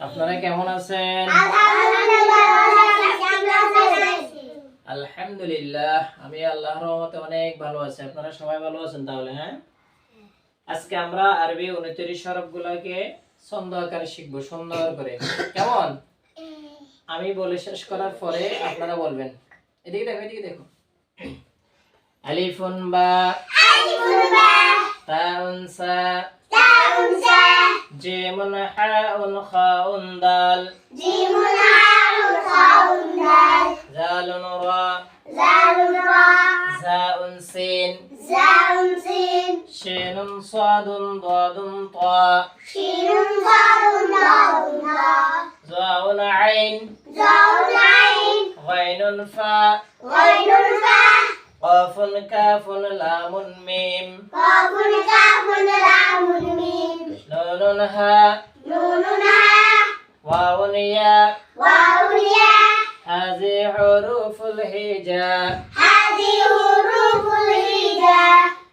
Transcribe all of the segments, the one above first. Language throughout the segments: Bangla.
আপনারা কেমন আছেন? আলহামদুলিল্লাহ, আমি আল্লাহর রহমতে অনেক ভালো আছি। আপনারা সবাই ভালো আছেন তাহলে? হ্যাঁ, আজকে আমরা আরবি 29 হরফগুলোকে ছন্দ আকারে শিখবো, সুন্দর করে। কেমন? আমি বলে শেষ করার পরে আপনারা বলবেন। এদিকে দেখো, এদিকে দেখো। আলিফুন বা, তাউন সা, জিমুন হাউন খাউন দাল, জালুন রা, জাউন সিন, শিনুন সাদুন দাদুন তা, জাউন আইন, গাইনুন ফা, কাফুন কাফুন লামুন মিম, নুনুন হা, ওয়াউন ইয়া, হাযি হুরুফুল হিজা।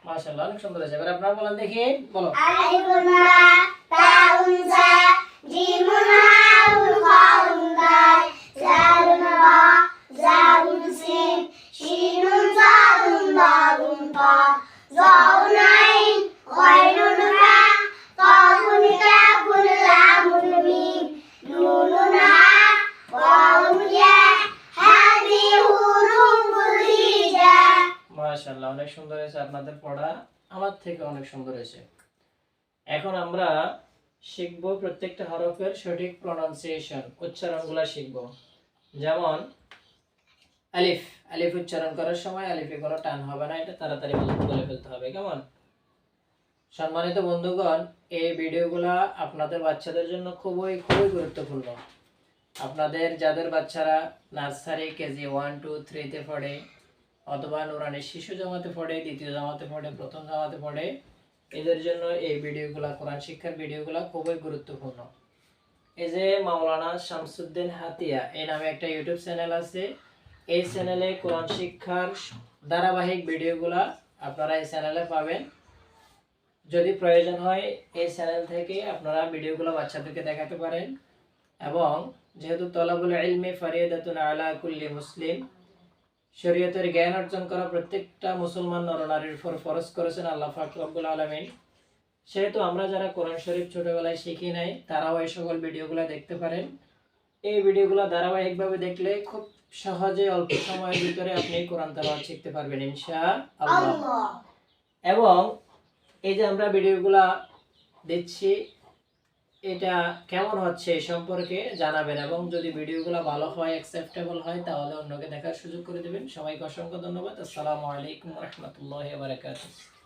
মাশাআল্লাহ, অনেক সুন্দর হয়েছে। এবার আপনারা বলেন দেখি, বলো। মাশাআল্লাহ, অনেক সুন্দর হয়েছে। আপনাদের পড়া আমার থেকে অনেক সুন্দর হয়েছে। এখন আমরা শিখব প্রত্যেকটা হরফের সঠিক প্রনাউন্সিয়েশন, উচ্চারণগুলো শিখব। যেমন আলিফ, আলিফ উচ্চারণ করার সময় আলিফে কোনো টান হবে না, এটা তাড়াতাড়ি বলে ফেলতে হবে। কেমন? সম্মানিত বন্ধুগণ, এই ভিডিওগুলো আপনাদের বাচ্চাদের জন্য খুবই খুবই গুরুত্বপূর্ণ। আপনাদের যাদের বাচ্চারা নার্সারি কেজি 1, 2, 3-তে পড়ে, অথবা নুরানি শিশু জামাতে পড়ে, দ্বিতীয় জামাতে পড়ে, প্রথম জামাতে পড়ে, এদের জন্য এই ভিডিওগুলো, কোরআন শিক্ষার ভিডিওগুলো খুবই গুরুত্বপূর্ণ। এই যে মাওলানা শামসুদ্দিন হাতিয়া এই নামে একটা ইউটিউব চ্যানেল আছে। এই চ্যানেলে কোরআন শিক্ষার ধারাবাহিক ভিডিওগুলো আপনারা এই চ্যানেলে পাবেন। যদি প্রয়োজন হয় এই চ্যানেল থেকে আপনারা ভিডিওগুলো বাচ্চাদেরকে দেখাতে পারেন। এবং যেহেতু তলাবুল ইলমি ফারিদাতুন আলা কুল্লি মুসলিম, শরীয়তের জ্ঞান অর্জন করা প্রত্যেকটা মুসলমান নরনারীর উপর ফরজ করেছেন আল্লাহ পাক রব্বুল আলামিন। সেহেতু আমরা যারা কোরআন শরীফ ছোটবেলায় শিখি নাই, তারাও এই সকল ভিডিওগুলো দেখতে পারেন। এই ভিডিওগুলো ধারাবাহিকভাবে দেখলে খুব সহজে অল্প সময়ের ভিতরে আপনি কোরআন তেলাওয়াত শিখতে পারবেন ইনশাআল্লাহ। এবং এই যে আমরা ভিডিওগুলো দিচ্ছি, এটা কেমন হচ্ছে এই সম্পর্কে জানাবেন। এবং যদি ভিডিওগুলো ভালো হয়, অ্যাকসেপ্টেবল হয়, তাহলে অন্যকে দেখার সুযোগ করে দেবেন। সবাইকে অসংখ্য ধন্যবাদ। আসসালামু আলাইকুম ওয়া রাহমাতুল্লাহি ওয়া বারাকাতুহু।